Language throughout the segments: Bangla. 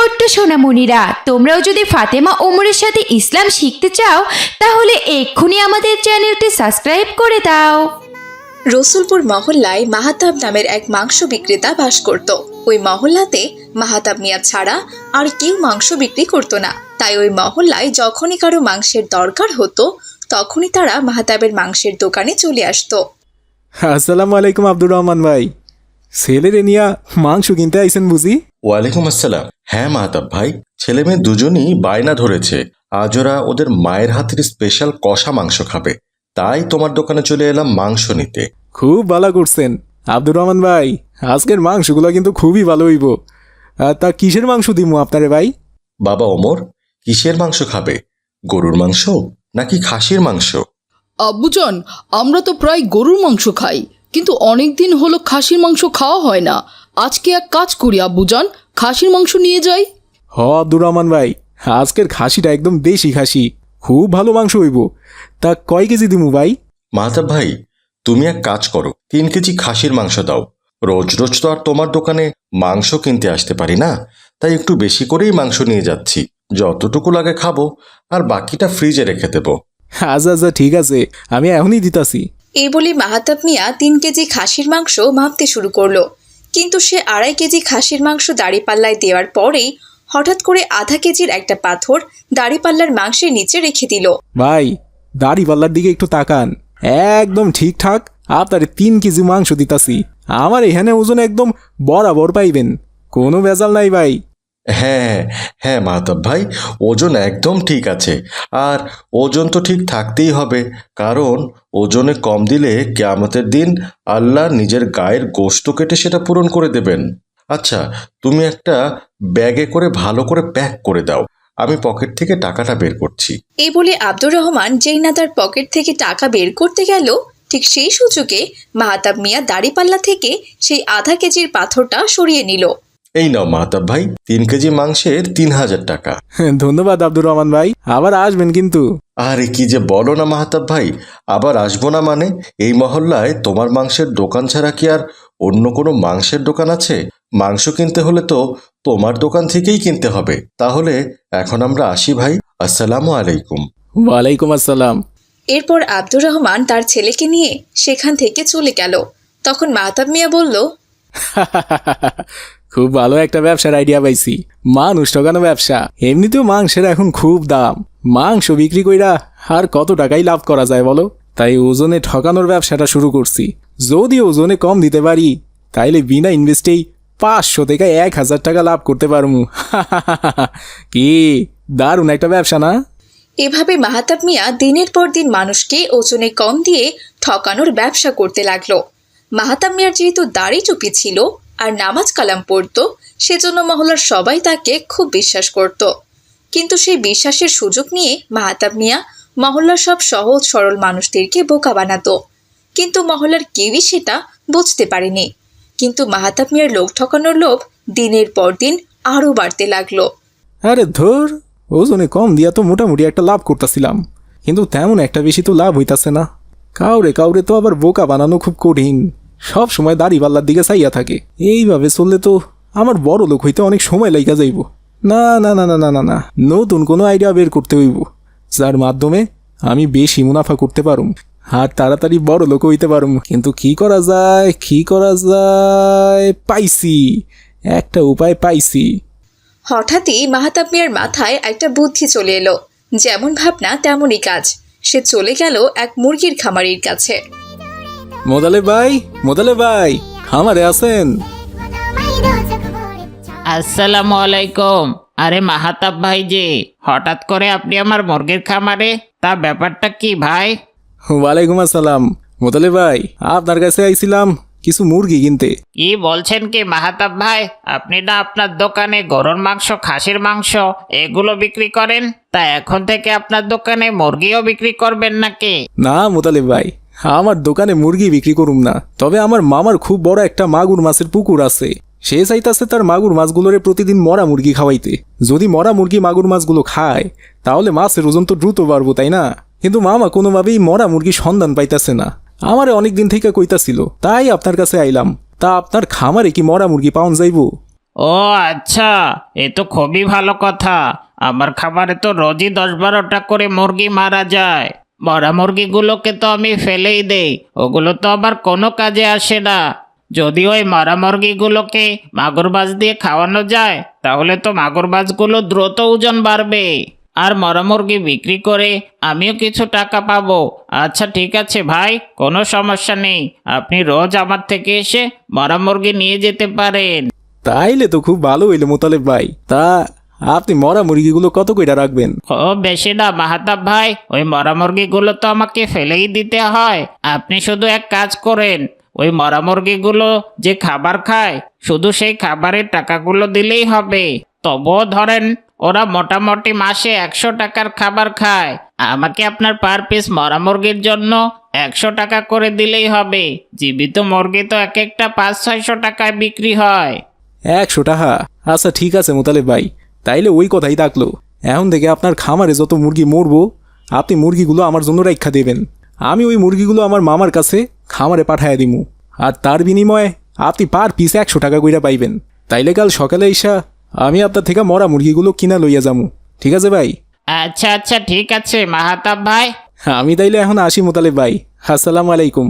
ছোট্ট সোনামণিরা, তোমরাও যদি ফাতেমা ওমরের সাথে ইসলাম শিখতে চাও তাহলে এক্ষুনি আমাদের চ্যানেলটি সাবস্ক্রাইব করে দাও। রসুলপুর মহল্লায় মাহাতাব নামের এক মাংস বিক্রেতা বাস করত। ওই মহল্লাতে মাহাতাব মিয়া ছাড়া আর কেউ মাংস বিক্রি করতো না। তাই ওই মহল্লায় যখনই কারো মাংসের দরকার হতো তখনই তারা মাহাতাবের মাংসের দোকানে চলে আসতো। আসসালামু আলাইকুম আব্দুর রহমান ভাই, ছেলেরে নিয়া মাংস কিনতে আইছেন বুঝি? ওয়ালাইকুম আসসালাম। হ্যাঁ মাহতাব ভাই, ছেলে মেয়ে দুজনই বায়না ধরেছে আজ ওরা ওদের মায়ের হাতের স্পেশাল কষা মাংস খাবে, তাই তোমার দোকানে চলে এলাম মাংস নিতে। খুব ভালো করছেন আব্দুর রহমান ভাই, আজকের মাংসগুলো কিন্তু খুবই ভালো হইব। তা কিসের মাংস দিমু আপনারে ভাই? বাবা ওমর, কিসের মাংস খাবে? গরুর মাংস নাকি খাসির মাংস? আব্বুজান, আমরা তো প্রায় গরুর মাংস খাই, কিন্তু অনেক দিন হলো খাসির মাংস খাওয়া হয় না। আজকে এক কাজ করি আব্বুজান, খাসির মাংস নিয়ে যাই। হ আব্দুর রহমান ভাই, আজকের খাসিটা একদম দেশি খাসি, খুব ভালো মাংস হইব। তা কয় কেজি দিমু ভাই? মাহতাব ভাই, তুমি এক কাজ করো, 3 কেজি খাসির মাংস দাও। রোজ রোজ তো আর তোমার দোকানে মাংস কিনতে আসতে পারি না, তাই একটু বেশি করেই মাংস নিয়ে যাচ্ছি। যতটুকু লাগে খাবো, আর বাকিটা ফ্রিজে রেখে দেবো। আচ্ছা আচ্ছা ঠিক আছে, আমি এখনই দিতাছি। এই বলে মাহাতাব মিয়া 3 কেজি খাসির মাংস মাপতে শুরু করলো। কিন্তু সে 2.5 কেজি খাসির মাংস দাড়িপাল্লায় দেওয়ার পরেই হঠাৎ করে আধা কেজির একটা পাথর দাড়িপাল্লার মাংসের নিচে রেখে দিল। ভাই, দাড়ি পাল্লার দিকে একটু তাকান, একদম ঠিকঠাক আপনারে 3 কেজি মাংস দিতাছি। আমার এখানে ওজন একদম বরাবর পাইবেন, কোনো ভেজাল নাই ভাই। হ্যাঁ হ্যাঁ মাহতাব ভাই, ওজন একদম ঠিক আছে। আর ওজন তো ঠিক থাকতেই হবে, কারণ ওজনে কম দিলে কিয়ামতের দিন আল্লাহ নিজের গায়ের গোশত কেটে সেটা পূরণ করে দেবেন। আচ্ছা, তুমি একটা ব্যাগে করে ভালো করে প্যাক করে দাও, আমি পকেট থেকে টাকাটা বের করছি। এই বলে আব্দুর রহমান যেই না তার পকেট থেকে টাকা বের করতে গেল, ঠিক সেই সুযোগে মাহাতাব মিয়া দাড়িপাল্লা থেকে সেই আধা কেজির পাথরটা সরিয়ে নিল। এই নাও মাহতাব ভাই, 3 কেজি মাংসের 3000 টাকা। ধন্যবাদ আব্দুর রহমান ভাই, আবার আসবেন কিন্তু। আরে কি যে বলো না মাহতাব ভাই, আবার আসবো না মানে? এই মহল্লায় তোমার মাংসের দোকান ছাড়া কি আর অন্য কোনো মাংসের দোকান আছে? মাংস কিনতে হলে তো তোমার দোকান থেকেই কিনতে হবে। তাহলে এখন আমরা আসি ভাই, আসসালামু আলাইকুম। ওয়ালাইকুম আসসালাম। এরপর আব্দুর রহমান তার ছেলেকে নিয়ে সেখান থেকে চলে গেল। তখন মাহতাব মিয়া বলল, খুব ভালো একটা ব্যবসার আইডিয়া পাইছি, মানুষ ঠকানো ব্যবসা। এমনিতেও মাংসের এখন খুব দাম, মাংস বিক্রি কইরা আর কত টাকাই লাভ করা যায় বলো? তাই ওজনে ঠকানোর ব্যবসাটা শুরু করছি। যদি ওজনে কম দিতে পারি তাইলে বিনা ইনভেস্টেই 500 থেকে 1000 টাকা লাভ করতে পারমু। কি দারুণ একটা ব্যবসা না? এভাবে মাহাতাব মিয়া দিনের পর দিন মানুষকে ওজনে কম দিয়ে ঠকানোর ব্যবসা করতে লাগলো। মাহাতাব মিয়ার যেহেতু দাড়ি টুপি ছিল আর নামাজ কালাম পড়তো, সেজন্য মহল্লার সবাই তাকে খুব বিশ্বাস করত। কিন্তু সেই বিশ্বাসের সুযোগ নিয়ে মাহাতাব মিয়া মহল্লার সব সহজ সরল মানুষদেরকে বোকা বানাতো। কিন্তু মহল্লার কেউই সেটা বুঝতে পারেনি। কিন্তু মাহাতাব মিয়ার লোক ঠকানোর লোভ দিনের পর দিন আরও বাড়তে লাগলো। আরে ধর, ওজনে কম দিয়া তো মোটামুটি একটা লাভ করতেছিলাম, কিন্তু তেমন একটা বেশি তো লাভ হইতাছে না। কাউরে কাউরে তো আবার বোকা বানানো খুব কঠিন, সব সময় দাড়ি পাল্লার দিকে চাইয়া থাকে। এইভাবে চললে তো আমার বড় লোক হইতে অনেক সময় লাইগা যাইব। না না না না না না না, নতুন কোনো আইডিয়া বের করতে হইব, যার মাধ্যমে আমি বেশি মুনাফা করতে পারুম আর তাড়াতাড়ি বড় লোক হইতে পারুম। কিন্তু কি করা যায়, কি করা যায়? পাইছি, একটা উপায় পাইছি। হঠাৎই মাহাতাব মিয়ার মাথায় একটা বুদ্ধি চলে এলো। যেমন ভাবনা তেমনই কাজ। সে চলে গেল এক মুরগির খামারির কাছে। মোদালে ভাই, খামারে আছেন? আসসালামু আলাইকুম। আরে মাহাতাব ভাই যে, হঠাৎ করে আপনি আমার মুরগির খামারে, তা ব্যাপারটা কি ভাই? ওয়ালাইকুম আসসালাম। মোদালে ভাই, আপনার কাছে আইছিলাম কিছু মুরগি কিনতে। কি বলছেন কি মাহাতাব ভাই? আপনি না আপনার দোকানে গরুর মাংস, খাসির মাংস এগুলো বিক্রি করেন, তা এখন থেকে আপনার দোকানে মুরগিও বিক্রি করবেন নাকি? না মোদালে ভাই, আমার দোকানে মুরগি বিক্রি করুম না, তবে আমার মামার খুব বড় একটা মাগুর মাছের পুকুর আছে। সে চাইতাছে তার মাগুর মাছগুলোরে প্রতিদিন মরা মুরগি খাওয়াইতে। যদি মরা মুরগি মাগুর মাছগুলো খায় তাহলে মাছের ওজন তো দ্রুত বাড়বো, তাই না? কিন্তু মামা কোনোভাবেই মরা মুরগির সন্ধান পাইতাছে না। আমারে অনেকদিন থেকে কইতাছিল, তাই আপনার কাছে আইলাম। তা আপনার খামারে কি মরা মুরগি পাওয়া যাইব? ও আচ্ছা, এ তো খুবই ভালো কথা। আমার খাবারে তো রোজই 10-12টা করে মুরগি মারা যায়। মরা মুরগিগুলোকে তো আমি ফেলেই দেই, ওগুলো তো আবার কোনো কাজে আসে না। যদি ওই মরা মুরগিগুলোকে মাগুর মাছ দিয়ে খাওয়ানো যায় তাহলে তো মাগুর মাছগুলো দ্রুত ওজন বাড়বে, আর মরা মুরগি বিক্রি করে আমিও কিছু টাকা পাবো। আচ্ছা ঠিক আছে ভাই, কোনো সমস্যা নেই, আপনি রোজ আমার থেকে এসে মরা মুরগি নিয়ে যেতে পারেন। তাইলে তো খুব ভালো হইলো মোতালেব ভাই। তা আপনি মরা মুরগিগুলো কত কইরা রাখবেন? খুব বেশি না মাহাতাব ভাই, ওই মরা মুরগিগুলো তো আমাকে ফেলেই দিতে হয়। আপনি শুধু এক কাজ করেন, ওই মরা মুরগিগুলো যে খাবার খায় শুধু সেই খাবারের টাকাগুলো দিলেই হবে। তবুও ধরেন ওরা মোটামুটি মাসে 100 টাকার খাবার খায়, আমাকে আপনার পার পিস মরা মুরগির জন্য 100 টাকা করে দিলেই হবে। জীবিত মুরগি তো এক একটা 500-600 টাকায় বিক্রি হয়। 100 টাকা? আচ্ছা ঠিক আছে মোতালেব ভাই, তাইলে ওই কথাই থাকলো। এখন থেকে আপনার খামারে যত মুরগি মরবো আপনি মুরগিগুলো আমার জন্য রাখা দেবেন। আমি ওই মুরগিগুলো আমার মামার কাছে খামারে পাঠাইয়া দিমু, আর তার বিনিময়ে আপনি পার পিস 100 টাকা কইরা পাইবেন। তাইলে কাল সকালে ইসা আমি আপনার থেকে মরা মুরগিগুলো কিনা লইয়া যামু। ঠিক আছে ভাই? আচ্ছা আচ্ছা ঠিক আছে মাহাতাব ভাই। আমি তাইলে এখন আসি মোতালেব ভাই। আসসালামু আলাইকুম।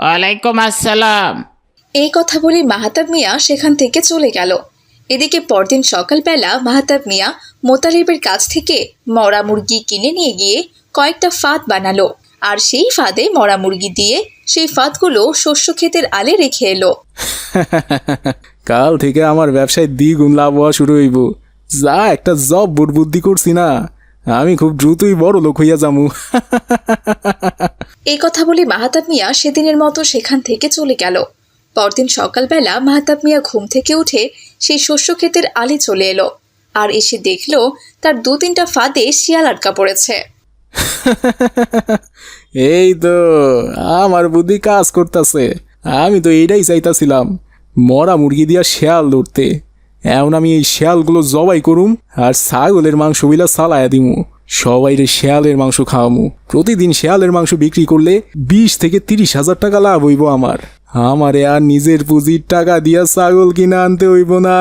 ওয়ালাইকুম আসসালাম। এই কথা বলে মাহাতাব মিয়া সেখান থেকে চলে গেল। এদিকে পরদিন সকালবেলা মাহাতাব মিয়া মোতালেবের কাছ থেকে মরা মুরগি কিনে নিয়ে গিয়ে কয়েকটা ফাঁদ বানালো, আর সেই ফাঁদে মরা মুরগি দিয়ে সেই ফাঁদগুলো শস্য ক্ষেতের আলে রেখে এলো। কাল থেকে আমার ব্যবসায় দ্বিগুণ লাভ হওয়া শুরু হইব। যা একটা জব বুদ্ধি করছি না, আমি খুব দ্রুতই বড় লোক হইয়া যামু। এই কথা বলে মাহাতাব মিয়া সেদিনের মতো সেখান থেকে চলে গেল। পরদিন সকালবেলা মাহাতাব মিয়া ঘুম থেকে উঠে সেই শস্য ক্ষেতের আলে চলে এলো, আর এসে দেখলো তার 2-3টা ফাঁদে শিয়াল আটকা পড়েছে। এই তো আমার বুদ্ধি কাজ করতেছে। আমি তো এইটাই চাইতাছিলাম, মরা মুরগি দিয়া শেয়াল ধরতে। এখন আমি এই শেয়ালগুলো জবাই করুম আর ছাগলের মাংস বিলা চালায়া দিমু। সবাইরে শেয়ালের মাংস খাওয়ামু। প্রতিদিন শেয়ালের মাংস বিক্রি করলে 20 থেকে 30 হাজার টাকা লাভ হইব আমার। আমারে আর নিজের পুঁজির টাকা দিয়া ছাগল কিনা আনতে হইব না।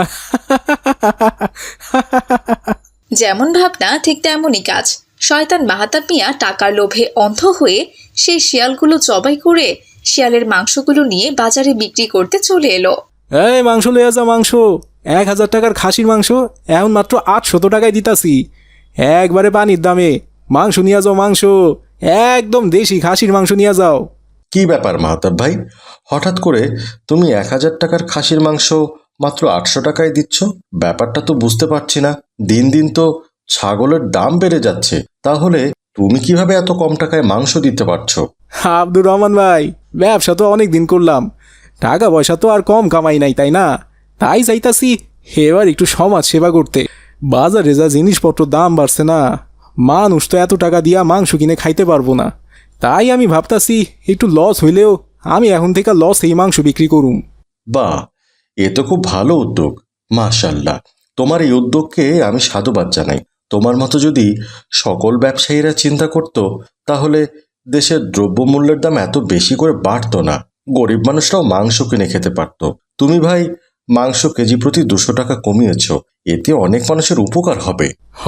যেমন ভাবনা ঠিক তেমনই কাজ। শয়তান মাহাতাব মিয়া টাকার লোভে অন্ধ হয়ে সেই শিয়ালগুলো জবাই করে শিয়ালের মাংসগুলো নিয়ে বাজারে বিক্রি করতে চলে এলো। এই মাংস লইয়া যা, মাংস 1000 টাকার খাসির মাংস এখন মাত্র 800 টাকায় দিতাছি, একবারে পানির দামে। মাংস নিয়ে যাও, মাংস একদম দেশি খাসির মাংস নিয়ে যাও। কি ব্যাপার মাহতাব ভাই, হঠাৎ করে তুমি 1000 টাকার খাসির মাংস মাত্র 800 টাকায় দিচ্ছ? ব্যাপারটা তো বুঝতে পারছি না। দিন দিন তো ছাগলের দাম বেড়ে যাচ্ছে, তাহলে তুমি কিভাবে এত কম টাকায় মাংস দিতে পারছো? আব্দুর রহমান ভাই, ব্যবসা তো অনেক দিন করলাম, টাকা পয়সা তো আর কম কামাই নাই, তাই না? তাই চাইতাছি এবার একটু সমাজ সেবা করতে। বাজারে যা জিনিসপত্র দাম বাড়ছে না, মানুষ তো এত টাকা দিয়া মাংস কিনে খাইতে পারবো না। তাই আমি ভাবতাছি একটু লস হইলেও আমি এখন থেকে লস এই মাংস বিক্রি করুম। বাহ, এ তো খুব ভালো উদ্যোগ। মাশাল্লাহ, তোমার এই উদ্যোগকে আমি সাধুবাদ জানাই। তোমার মতো যদি সকল ব্যবসায়ীরা চিন্তা করত তাহলে দেশের দ্রব্যমূল্যের দাম এত বেশি করে বাড়তো না, গরিব মানুষরাও মাংস কিনে খেতে পারত। তুমি ভাই মাংস কেজি প্রতি 200 টাকা কমিয়েছ, এতে অনেক মানুষের উপকার হবে। হ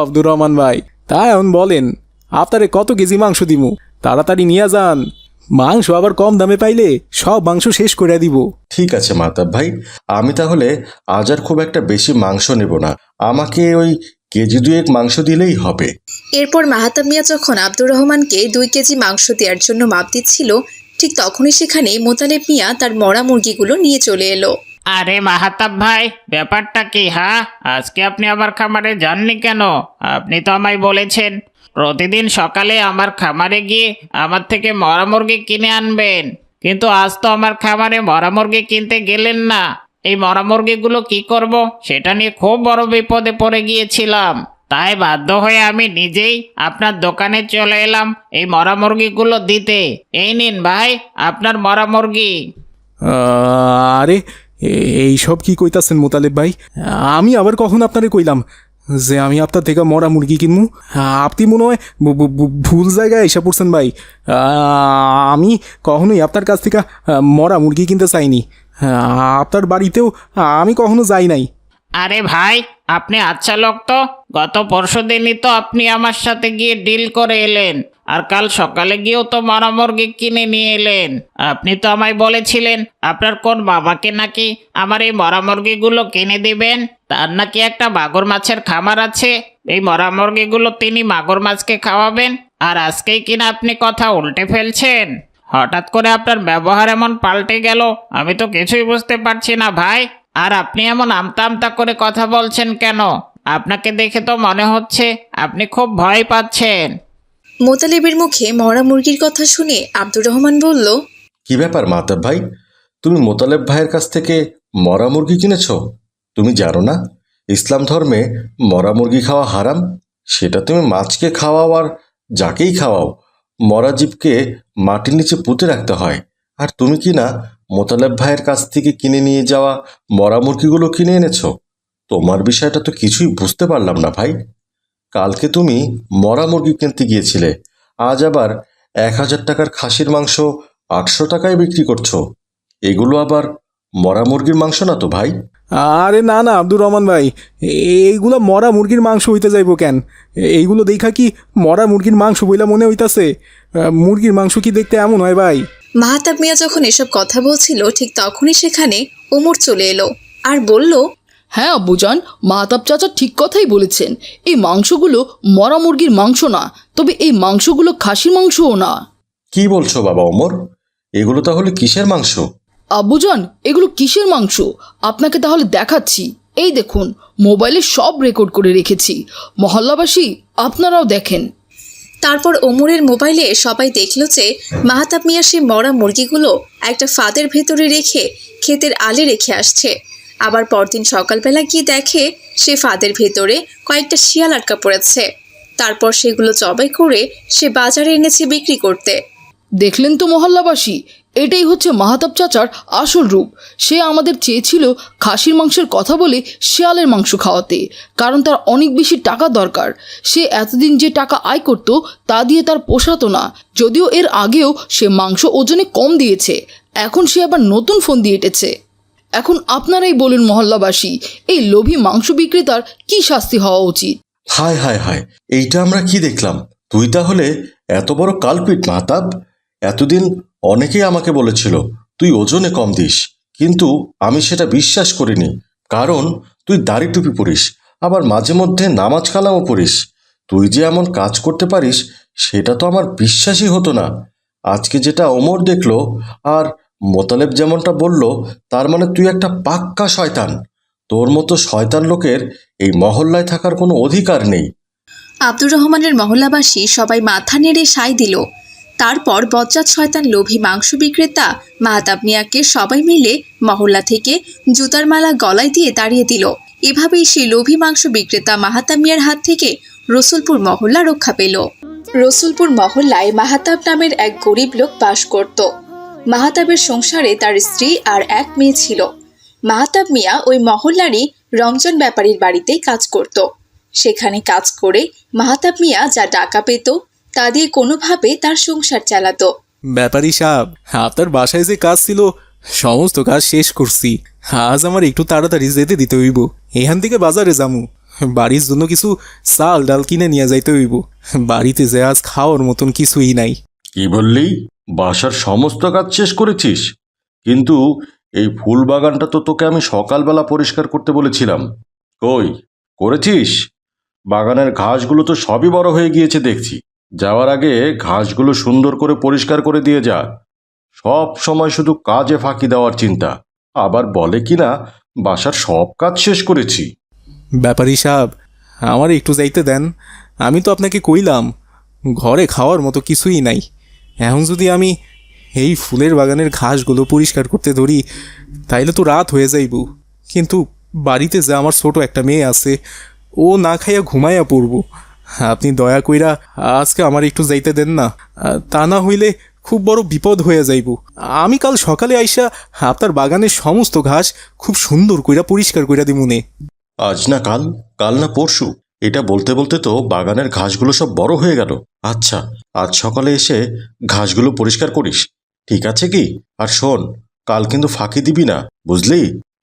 আব্দুর রহমান ভাই, তা এখন বলেন আপনারে কত কেজি মাংস দিমু? তাড়াতাড়ি নিয়ে যান, মাংস আবার কম দামে পাইলে সব মাংস শেষ করে দিব। ঠিক আছে মাহতাব ভাই, আমি তাহলে আজ আর খুব একটা বেশি মাংস নেব না, আমাকে ওই কেজি 2 মাংস দিলেই হবে। এরপর মাহাতাব মিয়া যখন আব্দুর রহমানকে 2 কেজি মাংস দেওয়ার জন্য মাপ দিচ্ছিল, ঠিক তখনই সেখানে মোতালেব মিয়া তার মরা মুরগিগুলো নিয়ে চলে এলো। আরে মাহাতাব ভাই, ব্যাপারটা কি? হ্যাঁ, আজকে আপনি আমার খামারে যাননি কেন? আপনি তো আমায় বলেছেন প্রতিদিন সকালে আমার খামারে গিয়ে আমার থেকে মরা মুরগি কিনে আনবেন, কিন্তু আজ তো আমার খামারে মরা মুরগি কিনতে গেলেন না। এই মরা মুরগিগুলো কি করব সেটা নিয়ে খুব বড় বিপদে পড়ে গিয়েছিলাম, তাই বাধ্য হয়ে আমি নিজেই আপনার দোকানে চলে এলাম এই মরা মুরগিগুলো দিতে। এই নিন ভাই আপনার মরা মুরগি। আরে এইসব কি কইতাছেন মোতালেব ভাই? আমি আবার কখন আপনারে কইলাম যে আমি আপনার থেকে মরা মুরগি কিনবো? আপনি মনে হয় ভুল জায়গায় এসে পড়ছেন ভাই। আমি কখনোই আপনার কাছ থেকে মরা মুরগি কিনতে চাইনি। হ্যাঁ, আপনার বাড়িতেও আমি কখনো যাই নাই। আরে ভাই, আপনি আচ্ছা লোক তো। গত পরশুদিনই তো আপনি আমার সাথে গিয়ে ডিল করে এলেন, আর কাল সকালে গিয়েও তো মরা মুরগি কিনে নিয়ে এলেন। আপনি তো আমায় বলেছিলেন আপনার কোন বাবাকে নাকি আমার এই মরা মুরগিগুলো কিনে দিবেন। তার নাকি একটা মাগুর মাছের খামার আছে, এই মরা মুরগিগুলো তিনি মাগুর মাছকে খাওয়াবেন। আর আজকেই কিনা আপনি কথা উল্টে ফেলছেন। হঠাৎ করে আপনার ব্যবহার এমন পাল্টে গেল, আমি তো কিছুই বুঝতে পারছি না ভাই। আর আপনি এমন আমতা আমতা করে কথা বলছেন কেন? আপনাকে দেখে তো মনে হচ্ছে আপনি খুব ভয় পাচ্ছেন। মোতালেবের মুখে মরা মুরগির কথা শুনে আব্দুর রহমান বলল, কি ব্যাপার মাহতাব ভাই, তুমি মোতালেব ভাইয়ের কাছ থেকে মরা মুরগি কিনেছ? তুমি জানো না ইসলাম ধর্মে মরা মুরগি খাওয়া হারাম? সেটা তুমি মাছকে খাওয়াও আর যাকেই খাওয়াও, মরা জীবকে মাটির নিচে পুঁতে রাখতে হয়। আর তুমি কি না মোতালেব ভাইয়ের কাছ থেকে কিনে নিয়ে যাওয়া মরা মুরগিগুলো কিনে এনেছো? তোমার বিষয়টা তো কিছুই বুঝতে পারলাম না ভাই। কালকে তুমি মরা মুরগি কিনতে গিয়েছিলে, আজ আবার 1000 টাকার খাসির মাংস 800 টাকায় বিক্রি করছো। এগুলো আবার মরা মুরগির মাংস না তো ভাই? আরে না না আব্দুর রহমান ভাই, এইগুলো মরা মুরগির মাংস হইতে যাইব কেন? এইগুলো দেখা কি মরা মুরগির মাংস বইলা মনে হইতাছে? মুরগির মাংস কি দেখতে এমন হয় ভাই? মাহতাব মিয়া যখন এসব কথা বলছিল ঠিক তখনই সেখানে ওমর চলে এলো আর বলল, হ্যাঁ আব্বুজান, মাহতাব চাচা ঠিক কথাই বলেছেন। এই মাংসগুলো মরা মুরগির মাংস না, তবে এই মাংসগুলো খাসির মাংসও না। কি বলছো বাবা ওমর, এগুলো তাহলে কিসের মাংস? আব্বুজান, এগুলো কিসের মাংস আপনাকে তাহলে দেখাচ্ছি। এই দেখুন, মোবাইলে সব রেকর্ড করে রেখেছি। মহল্লাবাসী, আপনারাও দেখেন। তারপর ওমরের মোবাইলে সবাই দেখল যে মাহতাব মিয়া সেই মরা মুরগিগুলো একটা ফাঁদের ভেতরে রেখে ক্ষেতের আলে রেখে আসছে। আবার পরদিন সকালবেলা গিয়ে দেখে সে ফাঁদের ভেতরে কয়েকটা শিয়াল আটকা পড়েছে। তারপর সেগুলো জবাই করে সে বাজারে এনেছে বিক্রি করতে। দেখলেন তো মহল্লাবাসী, এটাই হচ্ছে মাহতাব চাচার আসল রূপ। সে আমাদের চেয়েছিল খাসির মাংসের কথা বলে শিয়ালের মাংস খাওয়াতে, কারণ তার অনেক বেশি টাকা দরকার। সে এতদিন যে টাকা আয় করত তা দিয়ে তার পোষাতো না। যদিও এর আগেও সে মাংস ওজনে কম দিয়েছে, এখন সে আবার নতুন ফোন দিয়ে এঁটেছে। এখন আপনারাই বলুন মহল্লাবাসী, এই লোভী মাংস বিক্রেতার কি শাস্তি হওয়া উচিত? হায় হায় হায়, এইটা আমরা কি দেখলাম? তুই তাহলে এত বড় কালপিট মাহতাব। এতদিন অনেকেই আমাকে বলেছিল তুই ওজনে কম দিস, কিন্তু আমি সেটা বিশ্বাস করিনি। কারণ তুই দাড়ি টুপি পরিস, আবার মাঝে মধ্যে নামাজ কালামও পড়িস। তুই যে এমন কাজ করতে পারিস সেটা তো আমার বিশ্বাসই হতো না। আজকে যেটা ওমর দেখলো আর মোতালেব যেমনটা বলল, তার মানে তুই একটা পাক্কা শয়তান। তোর মতো শয়তান লোকের এই মহল্লায় থাকার কোনো অধিকার নেই। আব্দুর রহমানের মহল্লাবাসী সবাই মাথা নেড়ে সায় দিল। তারপর বজ্জাত শয়তান লোভী মাংস বিক্রেতা মাহতাব মিয়াকে সবাই মিলে মহল্লা থেকে জুতার মালা গলায় দিয়ে তাড়িয়ে দিল। এভাবেই সেই লোভী মাংস বিক্রেতা মাহতাব মিয়ার হাত থেকে রসুলপুর মহল্লা রক্ষা পেল। রসুলপুর মহল্লায় মাহতাব নামের এক গরিব লোক বাস করত। মাহতাবের সংসারে তার স্ত্রী আর এক মেয়ে ছিল। মাহতাব মিয়া ওই মহল্লারই রমজান ব্যাপারীর বাড়িতে কাজ করত। সেখানে কাজ করে মাহতাব মিয়া যা টাকা পেত তা দিয়ে কোনোভাবে তার সংসার চালাতো। ব্যাপারী সাহেব, আপনার বাসায় যে কাজ ছিল সমস্ত কাজ শেষ করছি। আজ আমার একটু তাড়াতাড়ি যেতে দিতে হইব। এখান থেকে বাজারে যামু, বাড়ির জন্য কিছু চাল ডাল কিনে নিয়ে যাইতে হইব। বাড়িতে যে আজ খাওয়ার মতন কিছুই নাই। কি বললি? বাসার সমস্ত কাজ শেষ করেছিস? কিন্তু এই ফুল বাগানটা তো তোকে আমি সকালবেলা পরিষ্কার করতে বলেছিলাম। কই করেছিস? বাগানের ঘাসগুলো তো সবই বড় হয়ে গিয়েছে দেখছি। যাওয়ার আগে ঘাসগুলো সুন্দর করে পরিষ্কার করে দিয়ে যা। সব সময় শুধু কাজে ফাঁকি দেওয়ার চিন্তা। আবার বলে কিনা বাসার সব কাজ শেষ করেছি। ব্যাপারী সাহেব, আমার একটু যাইতে দেন। আমি তো আপনাকে কইলাম ঘরে খাওয়ার মতো কিছুই নাই। এখন যদি আমি এই ফুলের বাগানের ঘাসগুলো পরিষ্কার করতে ধরি তাইলে তো রাত হয়ে যাইব। কিন্তু বাড়িতে যে আমার ছোট একটা মেয়ে আছে, ও না খাইয়া ঘুমাইয়া পড়ব। আপনি দয়া কইরা আজকে আমার একটু যাইতে দেন না, তা না হইলে খুব বড় বিপদ হয়ে যাইব। আমি কাল সকালে আইসা আপনার বাগানের সমস্ত ঘাস খুব সুন্দর কইরা পরিষ্কার কইরা দিমুনে। আজ না কাল, কাল না পরশু, এটা বলতে বলতে তো বাগানের ঘাসগুলো সব বড় হয়ে গেল। আচ্ছা, আজ সকালে এসে ঘাসগুলো পরিষ্কার করিস, ঠিক আছে কি? আর শোন, কাল কিন্তু ফাঁকি দিবি না, বুঝলি?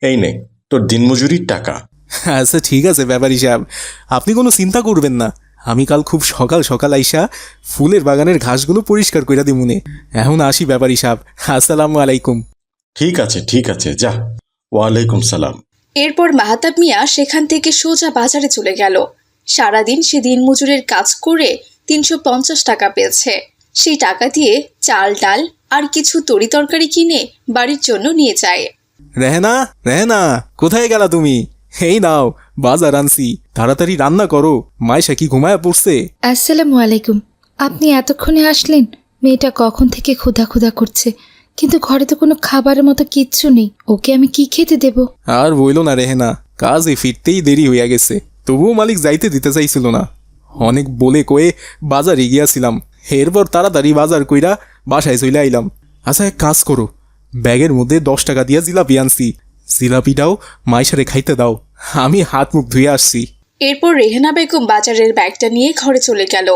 এই নে তোর দিনমজুরির টাকা। আচ্ছা ঠিক আছে ব্যাপারী সাহেব, আপনি কোনো চিন্তা করবেন না। আমি কাল খুব সকাল সকাল আইসা ফুলের বাগানের ঘাসগুলো পরিষ্কার কইরা দিমুনে। এখন আসি ব্যাপারী সাহেব, আসসালামু আলাইকুম। ঠিক আছে, যা। ওয়ালাইকুম সালাম। এরপর মাহাতাব মিয়া সেখান থেকে সোজা বাজারে চলে গেল। সারাদিন সে দিনমজুরের কাজ করে 350 টাকা পেয়েছে। সেই টাকা দিয়ে চাল ডাল আর কিছু তরি তরকারি কিনে বাড়ির জন্য নিয়ে যায়। রেহেনা, রেহেনা, কোথায় গেলা তুমি? এই নাও বাজার আনছি, তাড়াতাড়ি রান্না করো। মাইশা কি ঘুমায়া পড়ছে? আসসালামু আলাইকুম। আপনি এতক্ষণে আসলেন? মেয়েটা কখন থেকে ক্ষুধা ক্ষুধা করছে, কিন্তু ঘরে তো কোনো খাবারের মতো কিচ্ছু নেই। ওকে আমি কি খেতে দেব? আর বইল না রেহেনা, কাজে ফিরতেই দেরি হইয়া গেছে। তবুও মালিক যাইতে দিতে চাইছিল না। অনেক বলে কয়ে বাজারে গিয়াছিলাম, এরপর তাড়াতাড়ি বাজার কইরা বাসায় চলে আইলাম। আচ্ছা এক কাজ করো, ব্যাগের মধ্যে 10 টাকা দিয়া জিলাপি আনছি, জিলাপিটাও মাইশারে খাইতে দাও, আমি হাত মুখ ধুয়ে আসছি। এরপর রেহেনা বেগম বাজারের ব্যাগটা নিয়ে ঘরে চলে গেল।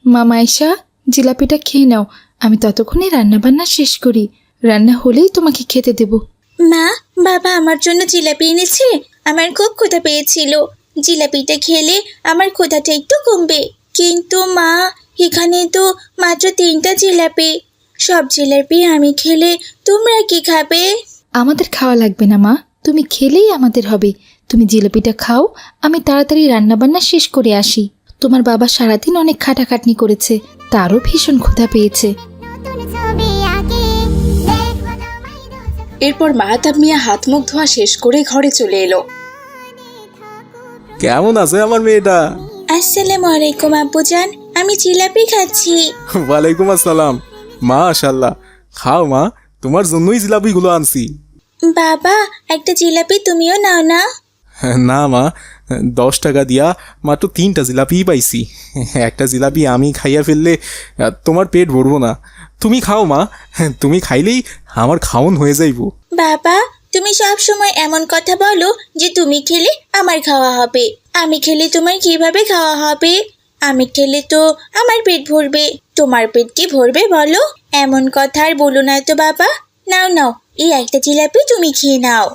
মামা আয়শা, জিলাপিটা খেয়ে নাও, আমি ততক্ষণে রান্নাবান্না শেষ করি। রান্না হলেই তোমাকে খেতে দেব। মা, বাবা আমার জন্য জিলাপি এনেছে। আমার খুব ক্ষুধা পেয়েছিল, জিলাপিটা খেলে আমার ক্ষুধাটা একটু কমবে। কিন্তু মা, এখানে তো মাত্র 3টা জিলাপি। সব জিলাপি আমি খেলে তোমরা কি খাবে? আমাদের খাওয়া লাগবে না মা, তুমি খেলেই আমাদের হবে। তুমি জিলাপিটা খাও, আমি তাড়াতাড়ি রান্নাবান্না শেষ করে আসি। তোমার বাবা সারাদিন অনেক খাটাখাটনি করেছে, তারও ভীষণ ক্ষুধা পেয়েছে। এরপর মাহাতাব মিয়া হাত মুখ ধোয়া শেষ করে ঘরে চলে এলো। কেমন আছে আমার মেয়েটা? আসসালামু আলাইকুম আব্বুজান, আমি জিলাপি খাচ্ছি। ওয়ালাইকুম আসসালাম। মাশাআল্লাহ, খাও মা, তোমার জন্যই জিলাপিগুলো আনছি। বাবা, একটা জিলাপি তুমিও নাও না। না মা, 10 টাকা দিয়া মাত্র 3টা জিলাপিই পাইছি। একটা জিলাপি আমি খাইয়া ফেললে তোমার পেট ভরবো না। তুমি খাও মা, তুমি খাইলেই আমার খাওন হয়ে যাইব। বাবা, তুমি সব সময় এমন কথা বলো যে তুমি খেলে আমার খাওয়া হবে। আমি খেলে তোমার কিভাবে খাওয়া হবে? আমি খেলে তো আমার পেট ভরবে, তোমার পেট কি ভরবে বলো? এমন কথা আর বলো না তো বাবা। নাও নাও, এই একটা জিলাপি তুমি খেয়ে নাও।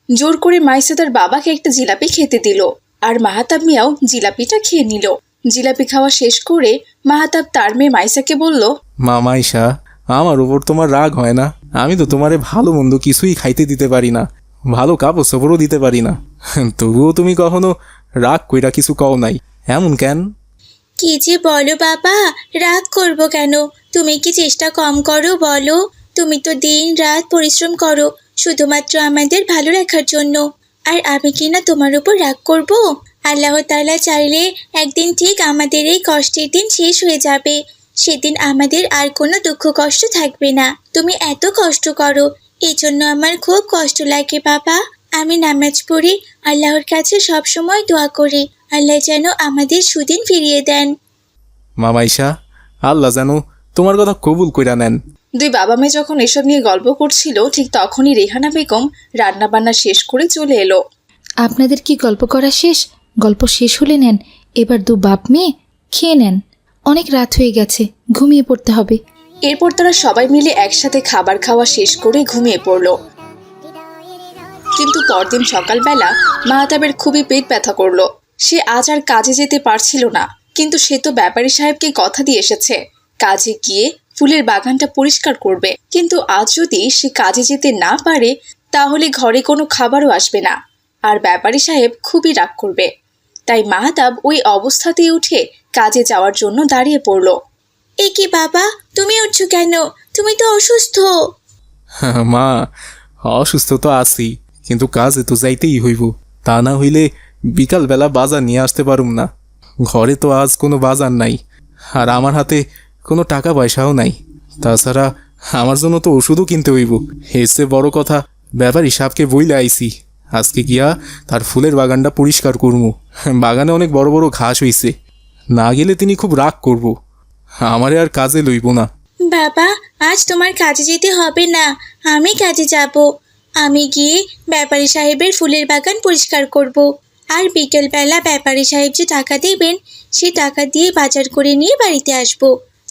জোর করে মাইসা তার বাবাকে একটা জিলাপি খেতে দিল, আর মাহাতাব মিয়াও জিলাপিটা খেয়ে নিল। জিলাপি খাওয়া শেষ করে মাহাতাব তার মেয়ে মাইসাকে বলল, মা মাইশা, আমার উপর তোমার রাগ হয় না? আমি তো তোমারে ভালো মন্দ কিছুই খাইতে দিতে পারি না, ভালো কাপড় চোপড়ও দিতে পারি না, তবুও তুমি কখনো রাগ কইরা কিছু কও নাই, এমন কেন? কি যে বলো বাবা, রাগ করবো কেন? তুমি কি চেষ্টা কম করো বলো? তুমি তো দিন রাত পরিশ্রম করো শুধুমাত্র আমাদের ভালো রাখার জন্য, আর আমি কি না তোমার উপর রাগ করব? আল্লাহ তাআলা চাইলে একদিন ঠিক আমাদের এই কষ্টের দিন শেষ হয়ে যাবে। সেদিন আমাদের আর কোনো দুঃখ কষ্ট থাকবে না। তুমি এত কষ্ট করো, এই জন্য আমার খুব কষ্ট লাগে বাবা। আমি নামাজ পড়ি, আল্লাহর কাছে সব সময় দোয়া করি আল্লাহ যেন আমাদের সুদিন ফিরিয়ে দেন। মা মাইশা, আল্লাহ যেন তোমার কথা কবুল কইরা নেন। দুই বাবা মেয়ে যখন এসব নিয়ে গল্প করছিল, ঠিক তখনই রেহানা বেগম রান্নাবান্না শেষ করে চলে এলো। আপনাদের কি গল্প করা শেষ? গল্প শেষ হলে নেন, এবার দু বাপ মেয়ে খেয়ে নেন। অনেক রাত হয়ে গেছে, ঘুমিয়ে পড়তে হবে। এরপর তারা সবাই মিলে একসাথে খাবার খাওয়া শেষ করে ঘুমিয়ে পড়ল। কিন্তু পরদিন সকালবেলা মাহাতাবের খুবই পেট ব্যথা করলো। সে আজ আর কাজে যেতে পারছিল না, কিন্তু সে তো ব্যাপারী সাহেবকে কথা দিয়ে এসেছে কাজে গিয়ে ফুলের বাগানটা পরিষ্কার করবে। কিন্তু আজ যদি সে কাজে যেতে না পারে, তাহলে ঘরে কোনো খাবারও আসবে না, আর ব্যাপারী সাহেব খুবই রাগ করবে। তাই মাহাতাব ওই অবস্থাতেই উঠে কাজে যাওয়ার জন্য দাঁড়িয়ে পড়ল। এ কি বাবা, তুমি উঠছো কেন? তুমি তো অসুস্থ। মা, অসুস্থ তো আছি, কিন্তু কাজে তো যাইতেই হইব, তা না হইলে বিকালবেলা বাজার নিয়ে আসতে পারুম না। ঘরে তো আজ কোনো বাজার নাই, আর আমার হাতে কোনো টাকা পয়সাও নাই। তাছাড়া আমার জন্য তো ওষুধও কিনতে হইব। এর চেয়ে বড় কথা, ব্যাপারী সাহেবকে বইলে আইছি আজকে গিয়া তার ফুলের বাগানটা পরিষ্কার করবো। বাগানে অনেক বড় বড় ঘাস হইছে, না গেলে তিনি খুব রাগ করব, আমারে আর কাজে লইব না। বাবা, আজ তোমার কাজে যেতে হবে না, আমি কাজে যাব। আমি গিয়ে ব্যাপারী সাহেবের ফুলের বাগান পরিষ্কার করব, আর বিকেলবেলা ব্যাপারী সাহেব যে টাকা দেবেন সে টাকা দিয়ে বাজার করে নিয়ে বাড়িতে আসব।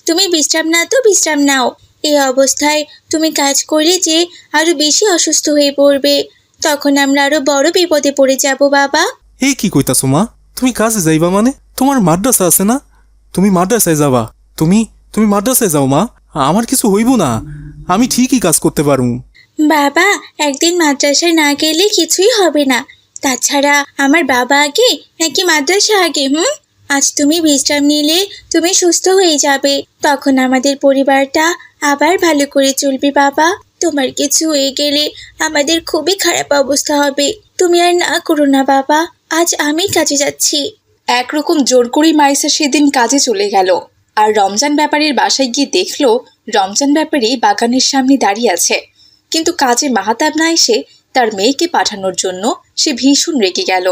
তুমি বিশ্রাম নাও তো বিশ্রাম নাও, এই অবস্থায় তুমি কাজ করলে যে আরো বেশি অসুস্থ হয়ে পড়বে, তখন আমরা আরো বড় বিপদে পড়ে যাব বাবা। এই কি কইতাছো মা? তুমি কাজে যাইবা মানে? তোমার মাদ্রাসা আছে না? তুমি মাদ্রাসায় যাবা। তুমি তুমি মাদ্রাসায় যাও মা। আমার কিছু হইব না, আমি ঠিকই কাজ করতে পারুম। বাবা, একদিন মাদ্রাসায় না গেলে কিছুই হবে না। তাছাড়া আমার বাবা আগে নাকি মাদ্রাসা আগে? আজ তুমি বিশ্রাম নিলে তুমি সুস্থ হয়ে যাবে, তখন আমাদের পরিবারটা আবার ভালো করে চলবে বাবা। তোমার কিছু হয়ে গেলে আমাদের খুবই খারাপ অবস্থা হবে। তুমি আর না করো না বাবা, আজ আমি কাজে যাচ্ছি। একরকম জোর করেই মাইসা সেদিন কাজে চলে গেল। আর রমজান ব্যাপারীর বাসায় গিয়ে দেখলো রমজান ব্যাপারী বাগানের সামনে দাঁড়িয়ে আছে, কিন্তু কাজে মাহাতাব না এসে তার মেয়েকে পাঠানোর জন্য সে ভীষণ রেগে গেল।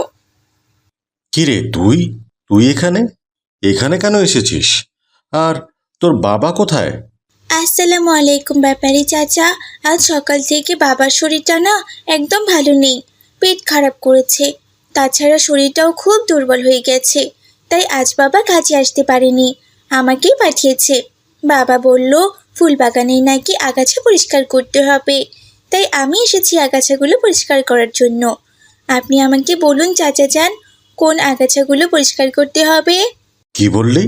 কিরে তুই তুই এখানে এখানে কেন এসেছিস? আর তোর বাবা কোথায়? আসসালামু আলাইকুম ব্যাপারী চাচা। আজ সকাল থেকে বাবার শরীরটা না একদম ভালো নেই, পেট খারাপ করেছে। তাছাড়া শরীরটাও খুব দুর্বল হয়ে গেছে, তাই আজ বাবা কাজে আসতে পারেনি, আমাকেই পাঠিয়েছে। বাবা বলল ফুল বাগানে নাকি আগাছা পরিষ্কার করতে হবে, তাই আমি এসেছি আগাছাগুলো পরিষ্কার করার জন্য। আপনি আমাকে বলুন চাচা যান, কোন আগাছাগুলো পরিষ্কার করতে হবে? কি বললি?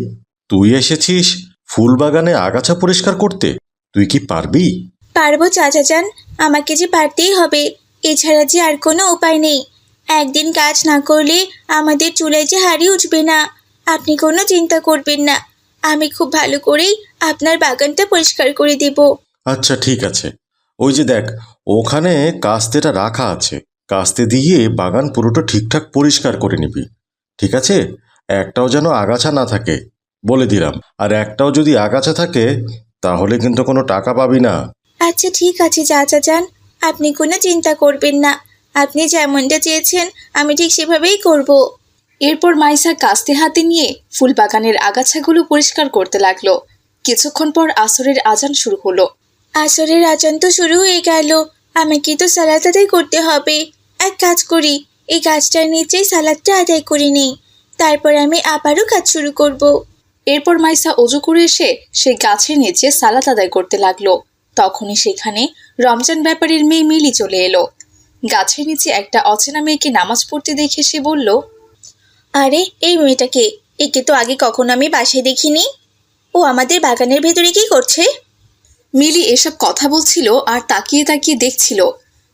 তুই এসেছিস ফুল বাগানে আগাছা পরিষ্কার করতে? তুই কি পারবি? পারবো চাচা যান, আমাকে যে পারতেই হবে, এছাড়া যে আর কোনো উপায় নেই। একদিন কাজ না করলে আমাদের চুলায় যে হাঁড়ি উঠবে না। আপনি কোনো চিন্তা করবেন না, আমি খুব ভালো করেই আপনার বাগানটা পরিষ্কার করে দেব। আচ্ছা ঠিক আছে, ওই যে দেখ ওখানে কাস্তেটা রাখা আছে, কাস্তে দিয়ে বাগান পুরোটা ঠিকঠাক পরিষ্কার করে নিবি, ঠিক আছে? একটাও যেন আগাছা না থাকে, বলে দিলাম। আর একটাও যদি আগাছা থাকে তাহলে কিন্তু কোনো টাকা পাবি না। আচ্ছা ঠিক আছে চাচা যান, আপনি কোনো চিন্তা করবেন না, আপনি যেমনটা চেয়েছেন আমি ঠিক সেভাবেই করব। এরপর মাইসা কাস্তে হাতে নিয়ে ফুল বাগানের আগাছাগুলো পরিষ্কার করতে লাগলো। কিছুক্ষণ পর আসরের আজান শুরু হলো। আসরের আজান তো শুরু হয়ে গেল, আমাকে তো সালাত আদায় করতে হবে। এক কাজ করি, এই গাছটার নিচেই সালাদটা আদায় করে নেই, তারপর আমি আবারও কাজ শুরু করব। এরপর মাইসা অজু করে এসে সেই গাছের নিচে সালাত আদায় করতে লাগলো। তখনই সেখানে রমজান ব্যাপারীর মেয়ে মিলি চলে এলো। গাছের নিচে একটা অচেনা মেয়েকে নামাজ পড়তে দেখে সে বলল, আরে এই মেয়েটাকে, একে তো আগে কখনো আমি বাসায় দেখিনি। ও আমাদের বাগানের ভেতরে কি করছে? মিলি এসব কথা বলছিল আর তাকিয়ে তাকিয়ে দেখছিল।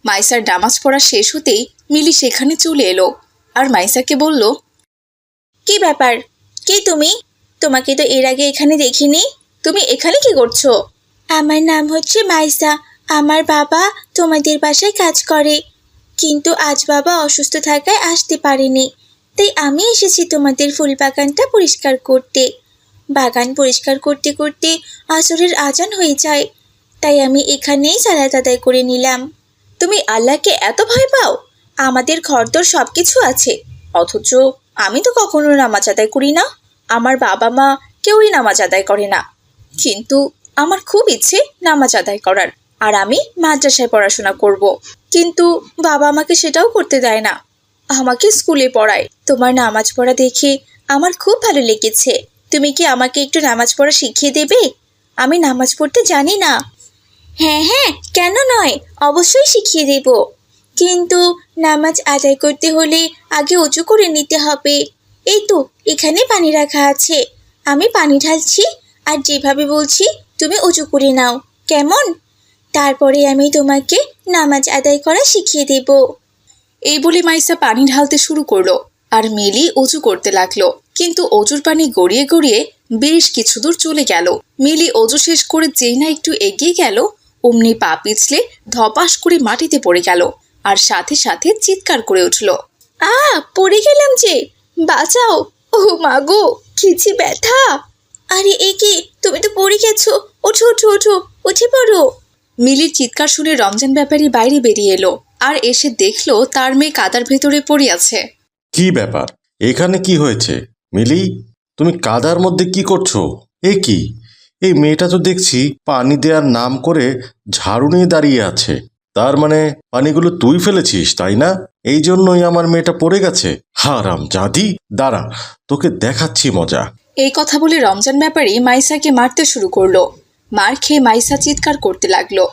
মাইসার নামাজ পড়া শেষ হতেই মিলি সেখানে চলে এলো আর মাইসাকে বলল, কি ব্যাপার, কে তুমি? তোমাকে তো এর আগে এখানে দেখিনি, তুমি এখানে কি করছো? আমার নাম হচ্ছে মাইসা, আমার বাবা তোমাদের বাসায় কাজ করে, কিন্তু আজ বাবা অসুস্থ থাকায় আসতে পারেনি, তাই আমি এসেছি তোমাদের ফুল বাগানটা পরিষ্কার করতে। বাগান পরিষ্কার করতে করতে আসরের আজান হয়ে যায়, তাই আমি এখানেই সালাত আদায় করে নিলাম। তুমি আল্লাহকে এত ভয় পাও? আমাদের ঘরদোর সব কিছু আছে, অথচ আমি তো কখনো নামাজ আদায় করি না, আমার বাবা মা কেউই নামাজ আদায় করে না। কিন্তু আমার খুব ইচ্ছে নামাজ আদায় করার, আর আমি মাদ্রাসায় পড়াশোনা করব। কিন্তু বাবা আমাকে সেটাও করতে দেয় না, আমাকে স্কুলে পড়ায়। তোমার নামাজ পড়া দেখে আমার খুব ভালো লেগেছে, তুমি কি আমাকে একটু নামাজ পড়া শিখিয়ে দেবে? আমি নামাজ পড়তে জানি না। হ্যাঁ হ্যাঁ, কেন নয়, অবশ্যই শিখিয়ে দেব। কিন্তু নামাজ আদায় করতে হলে আগে উঁচু করে নিতে হবে। এই তো এখানে পানি রাখা আছে, আমি পানি ঢালছি, আর যেভাবে বলছি তুমি উঁচু করে নাও, কেমন? তারপরে আমি তোমাকে নামাজ আদায় করা শিখিয়ে দেব। এই বলে মাইসা পানি ঢালতে শুরু করলো আর মিলি অজু করতে লাগলো। কিন্তু অজুর পানি গড়িয়ে গড়িয়ে বেশ কিছু দূর চলে গেল। মিলি অজু শেষ করে যেই না একটু এগিয়ে গেল, অমনি পা পিছলে ধপাস করে মাটিতে পড়ে গেল আর সাথে সাথে চিৎকার করে উঠল, পড়ে গেলাম যে, বাঁচাও, ও মা গো, খিচি ব্যথা। আরে এ কি, তুমি তো পড়ে গেছো, ওঠো ওঠো ওঠো, উঠে পড়ো। মিলির চিৎকার শুনে রমজান ব্যাপারী বাইরে বেরিয়ে এলো আর এসে দেখলো তার মেয়ে কাদার ভেতরে পড়ে আছে। কি ব্যাপার, এখানে কি হয়েছে? মিলি, তুমি কাদার মধ্যে কি করছো? এ কি, এই মেয়েটা তো দেখছি পানি দেওয়ার নাম করে ঝাড়ু নিয়ে দাঁড়িয়ে আছে। তার মানে পানিগুলো তুই ফেলেছিস, তাই না? এই জন্যই আমার মেয়েটা পড়ে গেছে। হারাম জাদি, দাঁড়া, তোকে দেখাচ্ছি মজা। এই কথা বলে রমজান ব্যাপারী মাইসাকে মারতে শুরু করলো। মার খেয়ে মাইসা চিৎকার করতে লাগলো।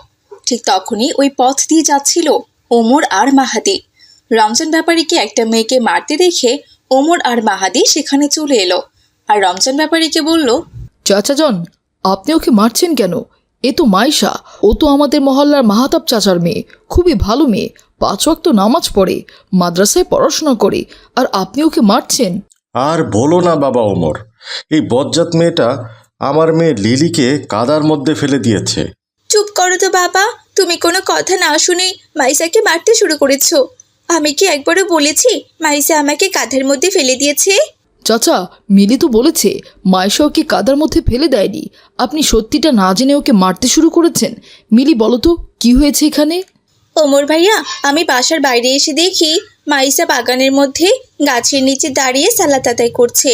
ঠিক তখনই ওই পথ দিয়ে যাচ্ছিল ওমর আর মাহাদি। রমজান ব্যাপারীকে একটা মেয়েকে মারতে দেখে ওমর আর মাহাদি সেখানে চলে এলো আর রমজান ব্যাপারীকে বলল, চাচা যান, আপনি ওকে মারছেন কেন? এ তো মাইশা, ও তো আমাদের মহল্লার মাহাতাব চাচার মেয়ে, খুবই ভালো মেয়ে, 5 ওয়াক্ত নামাজ পড়ে, মাদ্রাসায় পড়াশোনা করে, আর আপনি ওকে মারছেন? আর বলো না বাবা ওমর, এই বজ্জাত মেয়েটা আমার মেয়ে লিলিকে কাদার মধ্যে ফেলে দিয়েছে। চুপ করো তো বাবা, তুমি কোনো কথা না শুনে মাইসাকে মারতে শুরু করেছো। আমি কি একবারও বলেছি মাইসা আমাকে কাঁধের মধ্যে ফেলে দিয়েছে? চাচা, মিলি তো বলেছে মাইশা ওকে কাদার মধ্যে ফেলে দেয়নি। আপনি সত্যিটা না জেনে ওকে মারতে শুরু করেছেন। মিলি, বলো তো কি হয়েছে এখানে? ওমর ভাইয়া, আমি বাসার বাইরে এসে দেখি মাইসা বাগানের মধ্যে গাছের নিচে দাঁড়িয়ে সালাত আদায় করছে।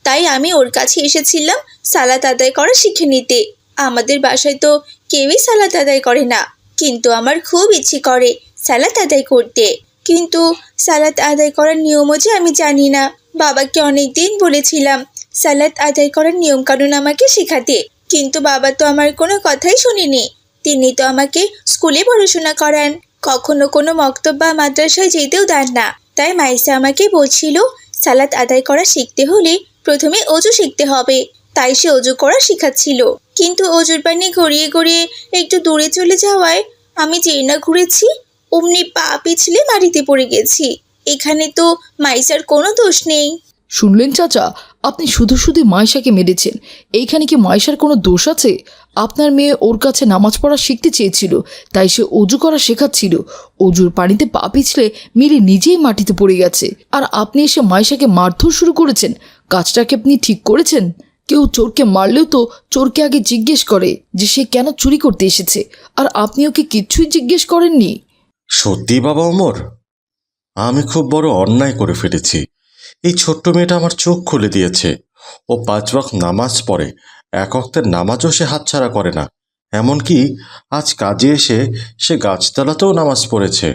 তাই আমি ওর কাছে এসেছিলাম সালাত আদায় করা শিখে নিতে। আমাদের বাসায় তো কেউই সালাত আদায় করে না, কিন্তু আমার খুব ইচ্ছে করে সালাত আদায় করতে। কিন্তু সালাত আদায় করার নিয়মও যে আমি জানি না। বাবাকে অনেক দিন বলেছিলাম সালাত আদায় করার নিয়মকানুন আমাকে শেখাতে, কিন্তু বাবা তো আমার কোনো কথাই শুনেনি। তিনি তো আমাকে স্কুলে পড়াশোনা করান, কখনো কোনো মক্তব বা মাদ্রাসায় যেতেও দেন না। তাই মাইসা আমাকে বলছিল সালাত আদায় করা শিখতে হলে প্রথমে অজু শিখতে হবে। তাই সে অজু করা শেখাচ্ছিল, কিন্তু অজুর পানি গড়িয়ে গড়িয়ে একটু দূরে চলে যাওয়ায় আমি যেই না ঘুরেছি অমনি পা পিছলে মাটিতে পড়ে গেছি। এখানে তো মাইসার কোনো দোষ নেই। শুনলেন চাচা, আপনি শুধু শুধু মাইশাকে মেরেছেন। এইখানে কি মাইশার কোনো দোষ আছে? আপনার মেয়ে ওর কাছে নামাজ পড়া শিখতে চেয়েছিল, তাই সে অজু করা শেখাচ্ছিল। অজুর পানিতে পা পিছলে মিলি নিজেই মাটিতে পড়ে গেছে, আর আপনি এসে মাইশাকে মারধর শুরু করেছেন। কাজটাকে আপনি ঠিক করেছেন? কেউ চোরকে মারলেও তো চোরকে আগে জিজ্ঞেস করে যে সে কেন চুরি করতে এসেছে, আর আপনি ওকে কিচ্ছুই জিজ্ঞেস করেননি। সত্যি বাবা ওমর, আমি খুব বড় অন্যায় করে ফেলেছি। এই ছোট্ট মেয়েটা আমার চোখ খুলে দিয়েছে। ও 5 ওয়াক্ত নামাজ পড়ে, 1 ওয়াক্তের নামাজও সে হাতছাড়া করে না। এমনকি আজ কাজে এসে সে গাছতলাতেও নামাজ পড়েছে।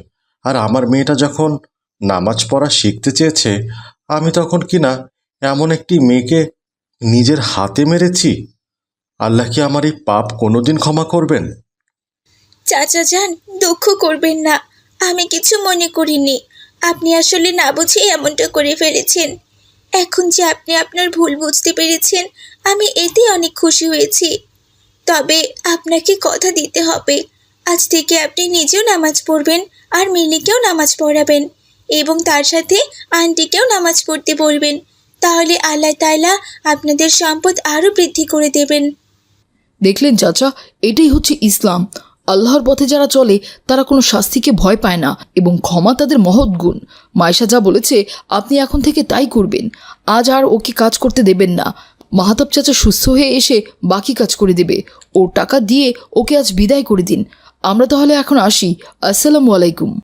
আর আমার মেয়েটা যখন নামাজ পড়া শিখতে চেয়েছে, আমি তখন কিনা এমন একটি মেয়েকে নিজের হাতে মেরেছি। আল্লাহ কি আমার এই পাপ কোনোদিন ক্ষমা করবেন? চাচা যান, দুঃখ করবেন না, আমি কিছু মনে করিনি। আপনি আসলে না বুঝে এমনটা করে ফেলেছেন। এখন যে আপনি আপনার ভুল বুঝতে পেরেছেন, আমি এতে অনেক খুশি হয়েছি। তবে আপনাকে কথা দিতে হবে, আজ থেকে আপনি নিজেও নামাজ পড়বেন আর মিলিকেও নামাজ পড়াবেন, এবং তার সাথে আন্টিকেও নামাজ পড়তে বলবেন। তাহলে আল্লাহ তাআলা আপনাদের সম্পদ আরও বৃদ্ধি করে দেবেন। দেখলেন চাচা, এটাই হচ্ছে ইসলাম। আল্লাহর পথে যারা চলে তারা কোনো শাস্তিকে ভয় পায় না, এবং ক্ষমা তাদের মহৎ গুণ। মাইশা যা বলেছে আপনি এখন থেকে তাই করবেন। আজ আর ওকে কাজ করতে দেবেন না। মাহাতাব চাচা সুস্থ হয়ে এসে বাকি কাজ করে দেবে। ওর টাকা দিয়ে ওকে আজ বিদায় করে দিন। আমরা তাহলে এখন আসি। আসসালামু আলাইকুম।